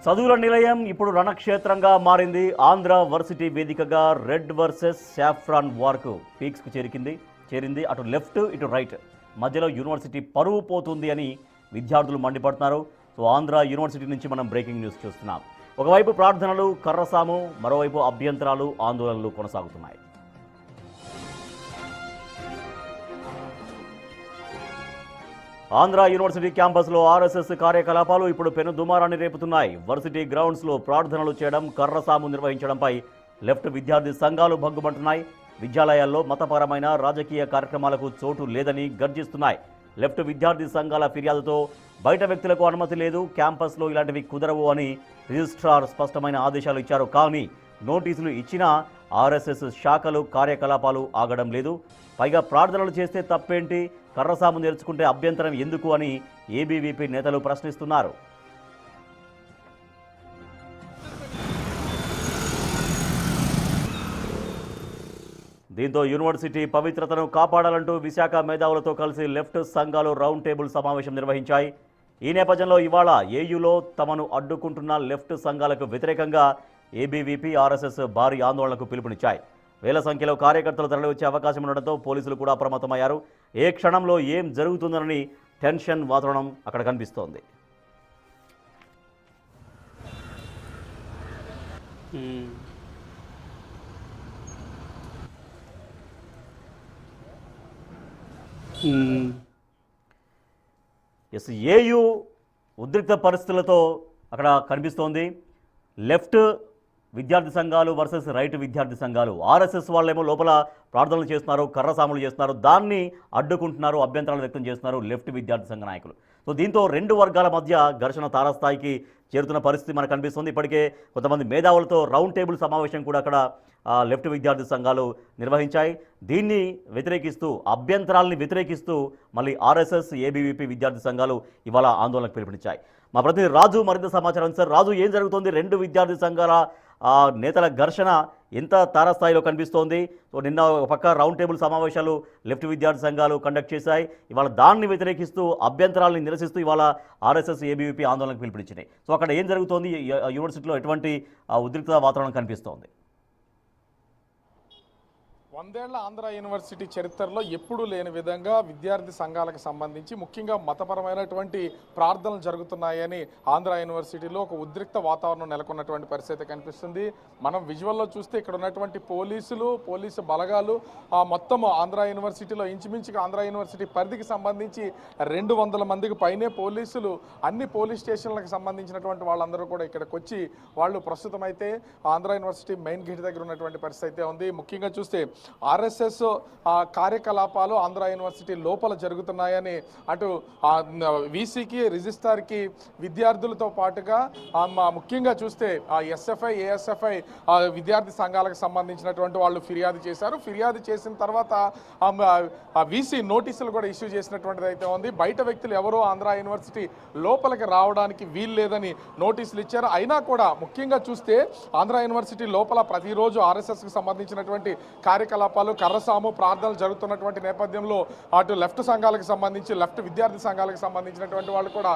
చదువుల నిలయం ఇప్పుడు రణక్షేత్రంగా మారింది. ఆంధ్ర వర్సిటీ వేదికగా రెడ్ వర్సెస్ సాఫ్రాన్ వార్కు పీక్స్కు చేరింది. అటు లెఫ్ట్ ఇటు రైట్ మధ్యలో యూనివర్సిటీ పరువు పోతుంది అని విద్యార్థులు మండిపడుతున్నారు. సో ఆంధ్ర యూనివర్సిటీ నుంచి మనం బ్రేకింగ్ న్యూస్ చూస్తున్నాం. ఒకవైపు ప్రార్థనలు, కర్రసాము, మరోవైపు అభ్యంతరాలు, ఆందోళనలు కొనసాగుతున్నాయి. ఆంధ్ర యూనివర్సిటీ క్యాంపస్లో ఆర్ఎస్ఎస్ కార్యకలాపాలు ఇప్పుడు పెను దుమారాన్ని రేపుతున్నాయి. వర్సిటీ గ్రౌండ్స్లో ప్రార్థనలు చేయడం, కర్రసాము నిర్వహించడంపై లెఫ్ట్ విద్యార్థి సంఘాలు భగ్గుమంటున్నాయి. విద్యాలయాల్లో మతపరమైన రాజకీయ కార్యక్రమాలకు చోటు లేదని గర్జిస్తున్నాయి. లెఫ్ట్ విద్యార్థి సంఘాల ఫిర్యాదుతో బయట వ్యక్తులకు అనుమతి లేదు, క్యాంపస్లో ఇలాంటివి కుదరవు అని రిజిస్ట్రార్ స్పష్టమైన ఆదేశాలు ఇచ్చారు. కానీ నోటీసులు ఇచ్చినా ఆర్ఎస్ఎస్ శాఖలు కార్యకలాపాలు ఆగడం లేదు. పైగా ప్రార్థనలు చేస్తే తప్పేంటి, కర్రసాము నేర్చుకుంటే అభ్యంతరం ఎందుకు అని ఏబీవీపీ నేతలు ప్రశ్నిస్తున్నారు. దీంతో యూనివర్సిటీ పవిత్రతను కాపాడాలంటూ విశాఖ మేధావులతో కలిసి లెఫ్ట్ సంఘాలు రౌండ్ టేబుల్ సమావేశం నిర్వహించాయి. ఈ నేపథ్యంలో ఇవాళ ఏయూలో తమను అడ్డుకుంటున్న లెఫ్ట్ సంఘాలకు వ్యతిరేకంగా ఏబీవీపీ, ఆర్ఎస్ఎస్ భారీ ఆందోళనకు పిలుపునిచ్చాయి. వేల సంఖ్యలో కార్యకర్తలు తరలివచ్చే అవకాశం ఉండడంతో పోలీసులు కూడా అప్రమత్తమయ్యారు. ఏ క్షణంలో ఏం జరుగుతుందనని టెన్షన్ వాతావరణం అక్కడ కనిపిస్తోంది. ఏయూ ఉద్రిక్త పరిస్థితులతో అక్కడ కనిపిస్తోంది. లెఫ్ట్ విద్యార్థి సంఘాలు వర్సెస్ రైట్ విద్యార్థి సంఘాలు. ఆర్ఎస్ఎస్ వాళ్ళేమో లోపల ప్రార్థనలు చేస్తున్నారు, కర్రసాములు చేస్తున్నారు, దాన్ని అడ్డుకుంటున్నారు, అభ్యంతరాలు వ్యక్తం చేస్తున్నారు లెఫ్ట్ విద్యార్థి సంఘ నాయకులు. సో దీంతో రెండు వర్గాల మధ్య ఘర్షణ తారాస్థాయికి చేరుతున్న పరిస్థితి మనకు కనిపిస్తుంది. ఇప్పటికే కొంతమంది మేధావులతో రౌండ్ టేబుల్ సమావేశం కూడా అక్కడ లెఫ్ట్ విద్యార్థి సంఘాలు నిర్వహించాయి. దీన్ని వ్యతిరేకిస్తూ, అభ్యంతరాలని వ్యతిరేకిస్తూ మళ్ళీ ఆర్ఎస్ఎస్, ఏబీవీపీ విద్యార్థి సంఘాలు ఇవాళ ఆందోళనకు పిలుపునిచ్చాయి. మా ప్రతినిధి రాజు మరింత సమాచారం. సార్ రాజు, ఏం జరుగుతోంది? రెండు విద్యార్థి సంఘాల నేతల ఘర్షణ ఎంత తారాస్థాయిలో కనిపిస్తోంది? సో నిన్న ఒక పక్క రౌండ్ టేబుల్ సమావేశాలు లెఫ్ట్ విద్యార్థి సంఘాలు కండక్ట్ చేశాయి. ఇవాళ దాన్ని వ్యతిరేకిస్తూ, అభ్యంతరాలను నిరసిస్తూ ఇవాళ ఆర్ఎస్ఎస్, ఏబీవీపీ ఆందోళనకు పిలుపునిచ్చినాయి. సో అక్కడ ఏం జరుగుతోంది? యూనివర్సిటీలో ఎటువంటి ఉద్రిక్త వాతావరణం కనిపిస్తోంది? 100 ఏళ్ల ఆంధ్ర యూనివర్సిటీ చరిత్రలో ఎప్పుడూ లేని విధంగా విద్యార్థి సంఘాలకు సంబంధించి ముఖ్యంగా మతపరమైనటువంటి ప్రార్థనలు జరుగుతున్నాయని ఆంధ్ర యూనివర్సిటీలో ఒక ఉద్రిక్త వాతావరణం నెలకొన్నటువంటి పరిస్థితి కనిపిస్తుంది. మనం విజువల్లో చూస్తే ఇక్కడ ఉన్నటువంటి పోలీసు బలగాలు మొత్తం ఆంధ్ర యూనివర్సిటీలో ఇంచుమించుగా ఆంధ్ర యూనివర్సిటీ పరిధికి సంబంధించి 200 మందికి పైనే పోలీసులు, అన్ని పోలీస్ స్టేషన్లకు సంబంధించినటువంటి వాళ్ళందరూ కూడా ఇక్కడికి వచ్చి వాళ్ళు ప్రస్తుతం అయితే ఆంధ్ర యూనివర్సిటీ మెయిన్ గేట్ దగ్గర ఉన్నటువంటి పరిస్థితి అయితే ఉంది. ముఖ్యంగా చూస్తే ఆర్ఎస్ఎస్ కార్యకలాపాలు ఆంధ్ర యూనివర్సిటీ లోపల జరుగుతున్నాయని అటు వీసీకి, రిజిస్ట్రార్కి, విద్యార్థులతో పాటుగా ముఖ్యంగా చూస్తే ఎస్ఎఫ్ఐ, ఏఎస్ఎఫ్ఐ విద్యార్థి సంఘాలకు సంబంధించినటువంటి వాళ్ళు ఫిర్యాదు చేశారు. ఫిర్యాదు చేసిన తర్వాత వీసీ నోటీసులు కూడా ఇష్యూ చేసినటువంటిది అయితే ఉంది. బయట వ్యక్తులు ఎవరో ఆంధ్ర యూనివర్సిటీ లోపలికి రావడానికి వీలు లేదని నోటీసులు ఇచ్చారు. అయినా కూడా ముఖ్యంగా చూస్తే ఆంధ్ర యూనివర్సిటీ లోపల ప్రతిరోజు ఆర్ఎస్ఎస్కి సంబంధించినటువంటి కార్యకలాపాలు, కర్రసాము, ప్రార్థనలు జరుగుతున్నటువంటి నేపథ్యంలో అటు లెఫ్ట్ సంఘాలకు సంబంధించి, లెఫ్ట్ విద్యార్థి సంఘాలకు సంబంధించినటువంటి వాళ్ళు కూడా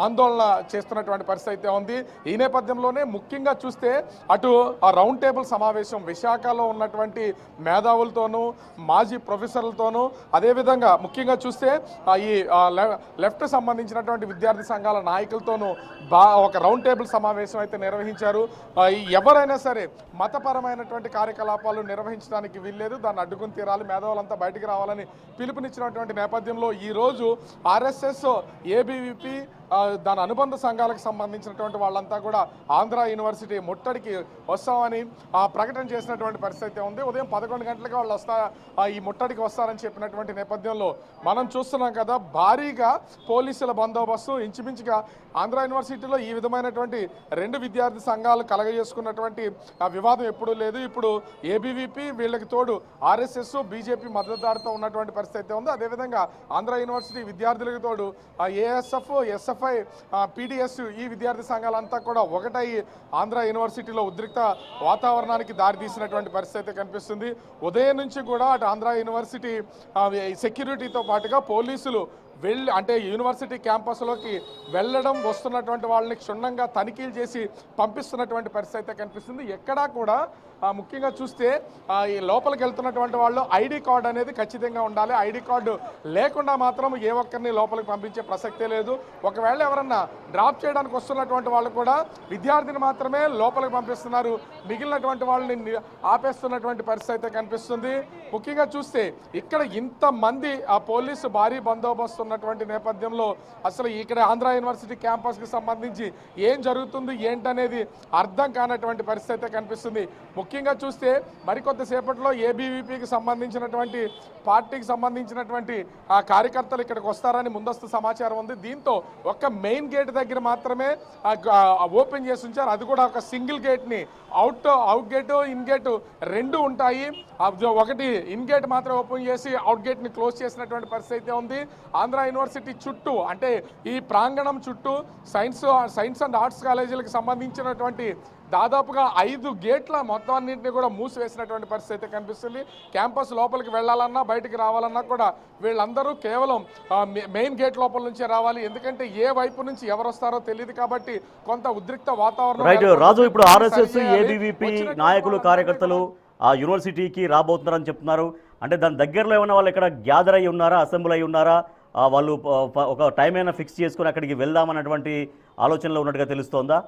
ఆందోళన చేస్తున్నటువంటి పరిస్థితి అయితే ఉంది. ఈ నేపథ్యంలోనే ముఖ్యంగా చూస్తే అటు రౌండ్ టేబుల్ సమావేశం విశాఖలో ఉన్నటువంటి మేధావులతోనూ, మాజీ ప్రొఫెసర్లతోనూ, అదేవిధంగా ముఖ్యంగా చూస్తే ఈ లెఫ్ట్ సంబంధించినటువంటి విద్యార్థి సంఘాల నాయకులతోనూ ఒక రౌండ్ టేబుల్ సమావేశం అయితే నిర్వహించారు. ఎవరైనా సరే మతపరమైనటువంటి కార్యకలాపాలు నిర్వహించడానికి వీల్లేదు, దాన్ని అడ్డుకుని తీరాలి, మేధావులంతా బయటికి రావాలని పిలుపునిచ్చినటువంటి నేపథ్యంలో ఈరోజు ఆర్ఎస్ఎస్, ఏబీవీపీ, దాని అనుబంధ సంఘాలకు సంబంధించినటువంటి వాళ్ళంతా కూడా ఆంధ్ర యూనివర్సిటీ ముట్టడికి వస్తామని ప్రకటన చేసినటువంటి పరిస్థితి ఉంది. ఉదయం 11 గంటలకు వాళ్ళు ఈ ముట్టడికి వస్తారని చెప్పినటువంటి నేపథ్యంలో మనం చూస్తున్నాం కదా, భారీగా పోలీసుల బందోబస్తు. ఇంచుమించుగా ఆంధ్ర యూనివర్సిటీలో ఈ విధమైనటువంటి రెండు విద్యార్థి సంఘాలు కలగజేసుకున్నటువంటి వివాదం ఎప్పుడూ లేదు. ఇప్పుడు ఏబీవీపీ వీళ్ళకి తోడు ఆర్ఎస్ఎస్, బీజేపీ మద్దతుదారుతో ఉన్నటువంటి పరిస్థితి ఉంది. అదేవిధంగా ఆంధ్ర యూనివర్సిటీ విద్యార్థులకు తోడు ఏఎస్ఎఫ్, ఎస్ఎఫ్ఐ, పీడిఎస్ ఈ విద్యార్థి సంఘాలంతా కూడా ఒకటై ఆంధ్ర యూనివర్సిటీలో ఉద్రిక్త వాతావరణానికి దారితీసినటువంటి పరిస్థితి కనిపిస్తుంది. ఉదయం నుంచి కూడా అటు ఆంధ్ర యూనివర్సిటీ సెక్యూరిటీతో పాటుగా పోలీసులు అంటే యూనివర్సిటీ క్యాంపస్లోకి వెళ్ళడం వస్తున్నటువంటి వాళ్ళని క్షుణ్ణంగా తనిఖీలు చేసి పంపిస్తున్నటువంటి పరిస్థితి అయితే కనిపిస్తుంది. ఎక్కడా కూడా ముఖ్యంగా చూస్తే ఈ లోపలికి వెళ్తున్నటువంటి వాళ్ళు ఐడి కార్డు అనేది ఖచ్చితంగా ఉండాలి. ఐడి కార్డు లేకుండా మాత్రం ఏ ఒక్కరిని లోపలికి పంపించే ప్రసక్తే లేదు. ఒకవేళ ఎవరన్నా డ్రాప్ చేయడానికి వస్తున్నటువంటి వాళ్ళు కూడా విద్యార్థిని మాత్రమే లోపలికి పంపిస్తున్నారు, మిగిలినటువంటి వాళ్ళని ఆపేస్తున్నటువంటి పరిస్థితి అయితే కనిపిస్తుంది. ముఖ్యంగా చూస్తే ఇక్కడ ఇంతమంది పోలీసు భారీ బందోబస్తు ఉన్నటువంటి నేపథ్యంలో అసలు ఇక్కడ ఆంధ్ర యూనివర్సిటీ క్యాంపస్కి సంబంధించి ఏం జరుగుతుంది ఏంటనేది అర్థం కానటువంటి పరిస్థితి అయితే కనిపిస్తుంది. ముఖ్యంగా చూస్తే మరికొద్దిసేపట్లో ఏబీవీపీకి సంబంధించినటువంటి పార్టీకి సంబంధించినటువంటి కార్యకర్తలు ఇక్కడికి వస్తారని ముందస్తు సమాచారం ఉంది. దీంతో ఒక్క మెయిన్ గేట్ దగ్గర మాత్రమే ఓపెన్ చేసి ఉంచారు. అది కూడా ఒక సింగిల్ గేట్ని అవుట్ గేటు ఇన్ గేటు రెండు ఉంటాయి. ఒకటి ఇన్ గేట్ మాత్రం ఓపెన్ చేసి అవుట్ గేట్ని క్లోజ్ చేసినటువంటి పరిస్థితి అయితే ఉంది. ఆంధ్ర యూనివర్సిటీ చుట్టూ అంటే ఈ ప్రాంగణం చుట్టూ సైన్స్ అండ్ ఆర్ట్స్ కాలేజీలకు సంబంధించినటువంటి దాదాపుగా 5 గేట్ల మొత్తం అన్నింటినీ కూడా మూసివేసినటువంటి పరిస్థితి అయితే కనిపిస్తుంది. క్యాంపస్ లోపలికి వెళ్ళాలన్నా బయటికి రావాలన్నా కూడా వీళ్ళందరూ కేవలం మెయిన్ గేట్ లోపల నుంచే రావాలి. ఎందుకంటే ఏ వైపు నుంచి ఎవరు వస్తారో తెలియదు కాబట్టి కొంత ఉద్రిక్త వాతావరణం. రాజు, ఇప్పుడు ఆర్ఎస్ఎస్ ఏబీవీపీ నాయకులు కార్యకర్తలు ఆ యూనివర్సిటీకి రాబోతున్నారని చెప్తున్నారు. అంటే దాని దగ్గరలో ఏమైనా వాళ్ళు ఇక్కడ గ్యాదర్ అయ్యి ఉన్నారా, అసెంబ్లీ అయ్యి ఉన్నారా, వాళ్ళు ఒక టైం అయినా ఫిక్స్ చేసుకుని అక్కడికి వెళ్దామన్నటువంటి ఆలోచనలో ఉన్నట్టుగా తెలుస్తోందా?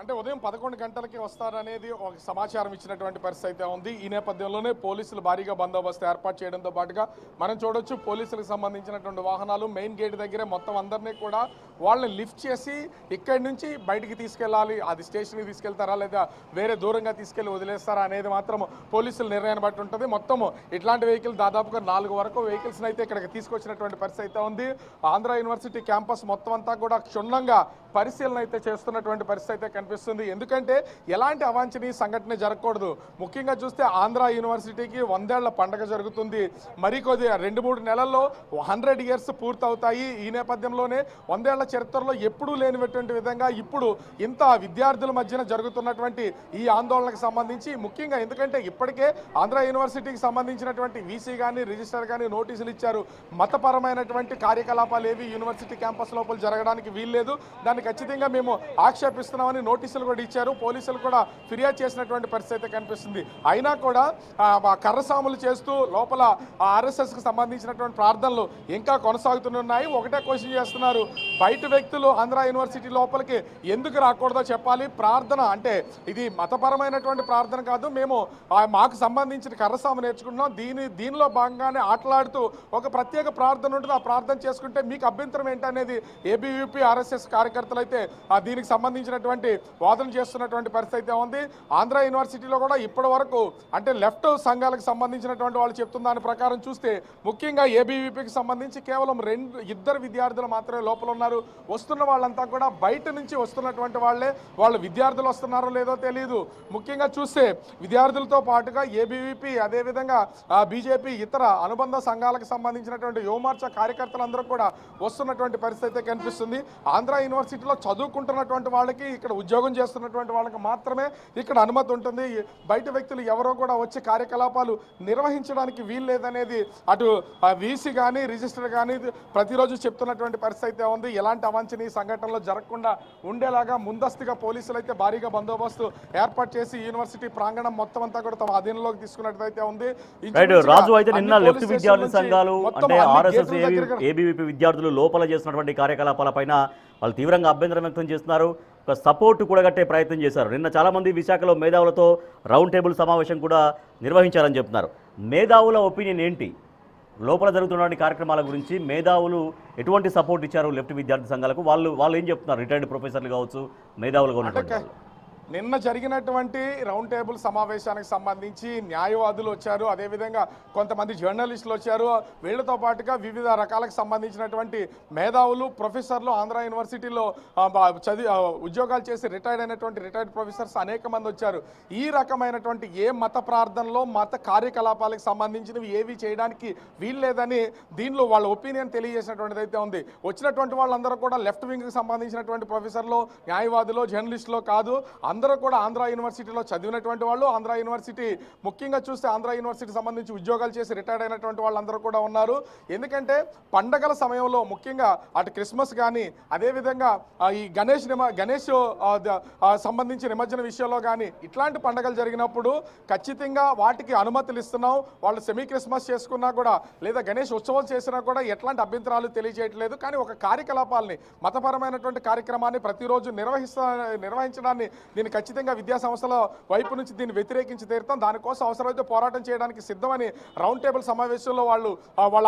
అంటే ఉదయం 11 గంటలకి వస్తారనేది ఒక సమాచారం ఇచ్చినటువంటి పరిస్థితి అయితే ఉంది. ఈ నేపథ్యంలోనే పోలీసులు భారీగా బందోబస్తు ఏర్పాటు చేయడంతో పాటుగా మనం చూడొచ్చు పోలీసులకు సంబంధించినటువంటి వాహనాలు మెయిన్ గేట్ దగ్గరే మొత్తం అందరినీ కూడా వాళ్ళని లిఫ్ట్ చేసి ఇక్కడి నుంచి బయటికి తీసుకెళ్ళాలి. అది స్టేషన్కి తీసుకెళ్తారా లేదా వేరే దూరంగా తీసుకెళ్ళి వదిలేస్తారా అనేది మాత్రం పోలీసుల నిర్ణయాన్ని బట్టి ఉంటుంది. మొత్తం ఇట్లాంటి వెహికల్ దాదాపుగా 4 వరకు వెహికల్స్ని అయితే ఇక్కడికి తీసుకొచ్చినటువంటి పరిస్థితి అయితే ఉంది. ఆంధ్ర యూనివర్సిటీ క్యాంపస్ మొత్తం అంతా కూడా క్షుణ్ణంగా పరిశీలన అయితే చేస్తున్నటువంటి పరిస్థితి అయితే కనిపిస్తుంది. ఎందుకంటే ఎలాంటి అవాంఛనీయ సంఘటన జరగకూడదు. ముఖ్యంగా చూస్తే ఆంధ్ర యూనివర్సిటీకి 100 ఏళ్ల పండగ జరుగుతుంది. మరికొద్ది 2-3 నెలల్లో 100 ఇయర్స్ పూర్తవుతాయి. ఈ నేపథ్యంలోనే 100 ఏళ్ల చరిత్రలో ఎప్పుడూ లేనిటువంటి విధంగా ఇప్పుడు ఇంత విద్యార్థుల మధ్యన జరుగుతున్నటువంటి ఈ ఆందోళనకు సంబంధించి ముఖ్యంగా ఎందుకంటే ఇప్పటికే ఆంధ్ర యూనివర్సిటీకి సంబంధించినటువంటి వీసీ కానీ రిజిస్టర్ కానీ నోటీసులు ఇచ్చారు. మతపరమైనటువంటి కార్యకలాపాలు ఏవి యూనివర్సిటీ క్యాంపస్ లోపల జరగడానికి వీల్లేదు, దాన్ని ఖచ్చితంగా మేము ఆక్షేపిస్తున్నామని నోటీసులు కూడా ఇచ్చారు. పోలీసులు కూడా ఫిర్యాదు చేసినటువంటి పరిస్థితి కనిపిస్తుంది. అయినా కూడా కర్రసాములు చేస్తూ లోపల ఆర్ఎస్ఎస్కి సంబంధించినటువంటి ప్రార్థనలు ఇంకా కొనసాగుతున్నాయి. ఒకటే క్వశ్చన్ చేస్తున్నారు, బయట వ్యక్తులు ఆంధ్ర యూనివర్సిటీ లోపలికి ఎందుకు రాకూడదో చెప్పాలి. ప్రార్థన అంటే ఇది మతపరమైనటువంటి ప్రార్థన కాదు, మేము మాకు సంబంధించిన కర్రసాము నేర్చుకుంటున్నాం, దీనిలో భాగంగానే ఆటలాడుతూ ఒక ప్రత్యేక ప్రార్థన ఉంటుంది, ఆ ప్రార్థన చేసుకుంటే మీకు అభ్యంతరం ఏంటనేది ఏబీవీపీ ఆర్ఎస్ఎస్ కార్యకర్తలు అయితే దీనికి సంబంధించినటువంటి వాదన చేస్తున్నటువంటి పరిస్థితి ఉంది. ఆంధ్ర యూనివర్సిటీలో కూడా ఇప్పటి వరకు అంటే లెఫ్ట్ సంఘాలకు సంబంధించినటువంటి వాళ్ళు చెప్తున్న దాని ప్రకారం చూస్తే ముఖ్యంగా ఏబీవీపీకి సంబంధించి కేవలం 2 విద్యార్థులు మాత్రమే లోపల ఉన్నారు. వస్తున్న వాళ్ళంతా కూడా బయట నుంచి వస్తున్నటువంటి వాళ్ళే. వాళ్ళు విద్యార్థులు వస్తున్నారో లేదో తెలియదు. ముఖ్యంగా చూస్తే విద్యార్థులతో పాటుగా ఏబీవీపీ అదేవిధంగా బీజేపీ ఇతర అనుబంధ సంఘాలకు సంబంధించినటువంటి యువమోర్చా కార్యకర్తలందరూ కూడా వస్తున్నటువంటి పరిస్థితి కనిపిస్తుంది. ఆంధ్ర యూనివర్సిటీలో చదువుకుంటున్నటువంటి వాళ్ళకి ఇక్కడ ఉద్యోగం చేస్తున్నటువంటి వాళ్ళకి మాత్రమే ఇక్కడ అనుమతి ఉంటుంది. బయట వ్యక్తులు ఎవరో కూడా వచ్చి కార్యకలాపాలు నిర్వహించడానికి వీలు లేదనేది అటు వీసీ కానీ రిజిస్టర్ కానీ ప్రతిరోజు చెప్తున్నటువంటి పరిస్థితి ఉంది. ఎలాంటి అవాంఛనీయ సంఘటనలు జరగకుండా ఉండేలాగా ముందస్తుగా పోలీసులు అయితే భారీగా బందోబస్తు ఏర్పాటు చేసి యూనివర్సిటీ ప్రాంగణం మొత్తం అంతా కూడా తమ అధీనంలోకి తీసుకున్నట్లయితే ఉంది. రాజు, అయితే నిన్న లెఫ్ట్ విద్యార్థి సంఘాలు అంటే ఆర్ఎస్ఎస్ ఏబీవీపీ విద్యార్థులు లోపల చేస్తున్నటువంటి కార్యకలాపాలపైన వాళ్ళు తీవ్రంగా అభ్యంతరం వ్యక్తం చేస్తున్నారు. ఒక సపోర్ట్ కూడగట్టే ప్రయత్నం చేశారు. నిన్న చాలామంది విశాఖలో మేధావులతో రౌండ్ టేబుల్ సమావేశం కూడా నిర్వహించారని చెప్తున్నారు. మేధావుల ఒపీనియన్ ఏంటి? లోపల జరుగుతున్నటువంటి కార్యక్రమాల గురించి మేధావులు ఎటువంటి సపోర్ట్ ఇచ్చారు లెఫ్ట్ విద్యార్థి సంఘాలకు? వాళ్ళు ఏం చెప్తున్నారు? రిటైర్డ్ ప్రొఫెసర్లు కావచ్చు, మేధావులుగా ఉన్నటువంటి నిన్న జరిగినటువంటి రౌండ్ టేబుల్ సమావేశానికి సంబంధించి న్యాయవాదులు వచ్చారు, అదేవిధంగా కొంతమంది జర్నలిస్టులు వచ్చారు. వీళ్లతో పాటుగా వివిధ రకాలకు సంబంధించినటువంటి మేధావులు, ప్రొఫెసర్లు ఆంధ్ర యూనివర్సిటీలో ఉద్యోగాలు చేసి రిటైర్డ్ ప్రొఫెసర్స్ అనేక మంది వచ్చారు. ఈ రకమైనటువంటి ఏ మత ప్రార్థనలో మత కార్యకలాపాలకు సంబంధించినవి ఏవి చేయడానికి వీల్లేదని దీనిలో వాళ్ళ ఒపీనియన్ తెలియజేసినటువంటిది అయితే ఉంది. వచ్చినటువంటి వాళ్ళందరూ కూడా లెఫ్ట్ వింగ్కి సంబంధించినటువంటి ప్రొఫెసర్లు, న్యాయవాదులు, జర్నలిస్టులు కాదు, వీళ్ళందరూ కూడా ఆంధ్ర యూనివర్సిటీలో చదివినటువంటి వాళ్ళు. ఆంధ్ర యూనివర్సిటీ ముఖ్యంగా చూస్తే ఆంధ్ర యూనివర్సిటీ సంబంధించి ఉద్యోగాలు చేసి రిటైర్డ్ అయినటువంటి వాళ్ళందరూ కూడా ఉన్నారు. ఎందుకంటే పండగల సమయంలో ముఖ్యంగా అటు క్రిస్మస్ కానీ అదేవిధంగా ఈ గణేష్ సంబంధించి నిమజ్జన విషయంలో కానీ ఇట్లాంటి పండగలు జరిగినప్పుడు ఖచ్చితంగా వాటికి అనుమతులు ఇస్తున్నాం. వాళ్ళు సెమీ క్రిస్మస్ చేసుకున్నా కూడా లేదా గణేష్ ఉత్సవం చేసినా కూడా ఎట్లాంటి అభ్యంతరాలు తెలియజేయట్లేదు. కానీ ఒక కార్యకలాపాలని మతపరమైనటువంటి కార్యక్రమాన్ని ప్రతిరోజు నిర్వహించడాన్ని దీన్ని ఖచ్చితంగా విద్యా సంస్థల వైపు నుంచి దీన్ని వ్యతిరేకించి తీరుతాం. దానికోసం అవసరమైతే పోరాటం చేయడానికి సిద్ధమని రౌండ్ టేబుల్ సమావేశంలో వాళ్ళు వాళ్ళ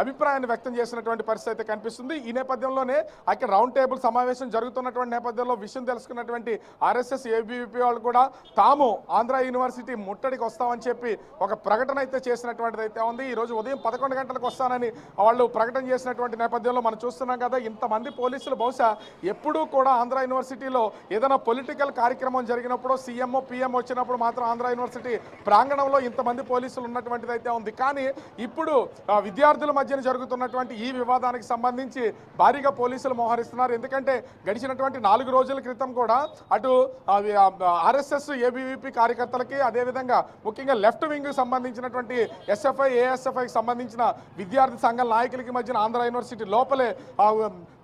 అభిప్రాయాన్ని వ్యక్తం చేసినటువంటి పరిస్థితి అయితే కనిపిస్తుంది. ఈ నేపథ్యంలోనే అక్కడ రౌండ్ టేబుల్ సమావేశం జరుగుతున్నటువంటి నేపథ్యంలో విషయం తెలుసుకున్నటువంటి ఆర్ఎస్ఎస్ ఏబీవీపీ వాళ్ళు కూడా తాము ఆంధ్ర యూనివర్సిటీ ముట్టడికి వస్తామని చెప్పి ఒక ప్రకటన అయితే చేసినటువంటిది అయితే ఉంది. ఈ రోజు ఉదయం 11 గంటలకు వస్తానని వాళ్ళు ప్రకటన చేసినటువంటి నేపథ్యంలో మనం చూస్తున్నాం కదా, ఇంతమంది పోలీసులు బహుశా ఎప్పుడూ కూడా ఆంధ్ర యూనివర్సిటీలో ఏదైనా పొలిటికల్ కార్యక్రమం జరిగినప్పుడు సీఎంఓ పిఎం వచ్చినప్పుడు మాత్రం ఆంధ్ర యూనివర్సిటీ ప్రాంగణంలో ఇంతమంది పోలీసులు ఉన్నటువంటిది అయితే ఉంది. కానీ ఇప్పుడు విద్యార్థుల మధ్యన జరుగుతున్నటువంటి ఈ వివాదానికి సంబంధించి భారీగా పోలీసులు మోహరిస్తున్నారు. ఎందుకంటే గడిచినటువంటి 4 రోజుల క్రితం కూడా అటు ఆర్ఎస్ఎస్ ఏబీవీపీ కార్యకర్తలకి అదేవిధంగా ముఖ్యంగా లెఫ్ట్ వింగ్ సంబంధించినటువంటి ఎస్ఎఫ్ఐ ఏఎస్ఎఫ్ఐకి సంబంధించిన విద్యార్థి సంఘాల నాయకులకి మధ్యన ఆంధ్ర యూనివర్సిటీ లోపలే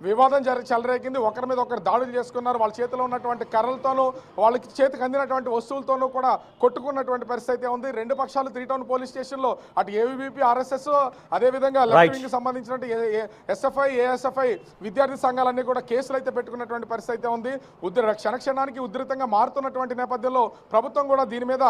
వివాదం చెలరేగింది. ఒకరి మీద ఒకరు దాడులు చేసుకున్నారు. వాళ్ళ చేతిలో ఉన్నటువంటి కర్రలతోనూ వాళ్ళకి చేతికి అందినటువంటి వస్తువులతోనూ కూడా కొట్టుకున్నటువంటి పరిస్థితి ఉంది. రెండు పక్షాలు 3 టౌన్ పోలీస్ స్టేషన్లో అటు ఏబీవీపీ ఆర్ఎస్ఎస్ అదేవిధంగా లెఫ్ట్ వింగ్ సంబంధించినటువంటి ఎస్ఎఫ్ఐ ఏఎస్ఎఫ్ఐ విద్యార్థి సంఘాలన్నీ కూడా కేసులు అయితే పెట్టుకున్నటువంటి పరిస్థితి ఉంది. క్షణక్షణానికి ఉధృతంగా మారుతున్నటువంటి నేపథ్యంలో ప్రభుత్వం కూడా దీని మీద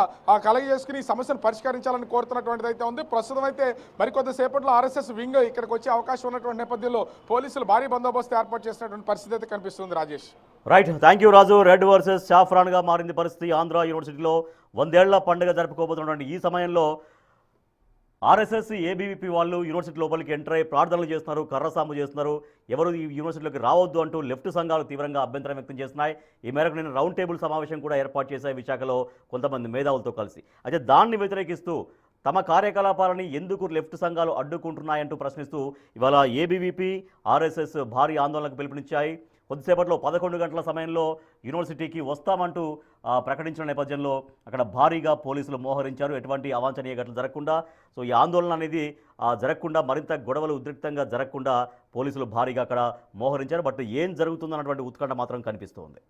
కలగ చేసుకుని ఈ సమస్యను పరిష్కరించాలని కోరుతున్నటువంటిది అయితే ఉంది. ప్రస్తుతం అయితే మరికొద్దిసేపట్లో ఆర్ఎస్ఎస్ వింగ్ ఇక్కడికి వచ్చే అవకాశం ఉన్నటువంటి నేపథ్యంలో పోలీసులు భారీ బందోబస్తు ఏర్పాటు చేసినటువంటి పరిస్థితి అయితే కనిపిస్తుంది. Rajesh, right, thank you Raju. Red versus సాఫ్రాన్గా మారింది పరిస్థితి. ఆంధ్ర యూనివర్సిటీలో 100 ఏళ్ల పండుగ జరుపుకోబోతున్నటువంటి ఈ సమయంలో ఆర్ఎస్ఎస్ ఏబీవీపీ వాళ్ళు యూనివర్సిటీ లోపలికి ఎంటర్ అయ్యి ప్రార్థనలు చేస్తున్నారు, కర్రసాము చేస్తున్నారు. ఎవరు ఈ యూనివర్సిటీలోకి రావద్దు అంటూ లెఫ్ట్ సంఘాలు తీవ్రంగా అభ్యంతరం వ్యక్తం చేస్తున్నాయి. ఈ మేరకు నేను రౌండ్ టేబుల్ సమావేశం కూడా ఏర్పాటు చేశాయి విశాఖలో కొంతమంది మేధావులతో కలిసి. అయితే దాన్ని వ్యతిరేకిస్తూ తమ కార్యకలాపాలని ఎందుకు లెఫ్ట్ సంఘాలు అడ్డుకుంటున్నాయంటూ ప్రశ్నిస్తూ ఇవాళ ఏబీవీపీ ఆర్ఎస్ఎస్ భారీ ఆందోళనకు పిలుపునిచ్చాయి. కొద్దిసేపట్లో 11 గంటల సమయంలో యూనివర్సిటీకి వస్తామంటూ ప్రకటించిన నేపథ్యంలో అక్కడ భారీగా పోలీసులు మోహరించారు, ఎటువంటి అవాంఛనీయ ఘటనలు జరగకుండా. సో ఈ ఆందోళన అనేది జరగకుండా, మరింత గొడవలు ఉద్రిక్తంగా జరగకుండా పోలీసులు భారీగా అక్కడ మోహరించారు. బట్ ఏం జరుగుతుందన్నటువంటి ఉత్కంఠ మాత్రం కనిపిస్తోంది.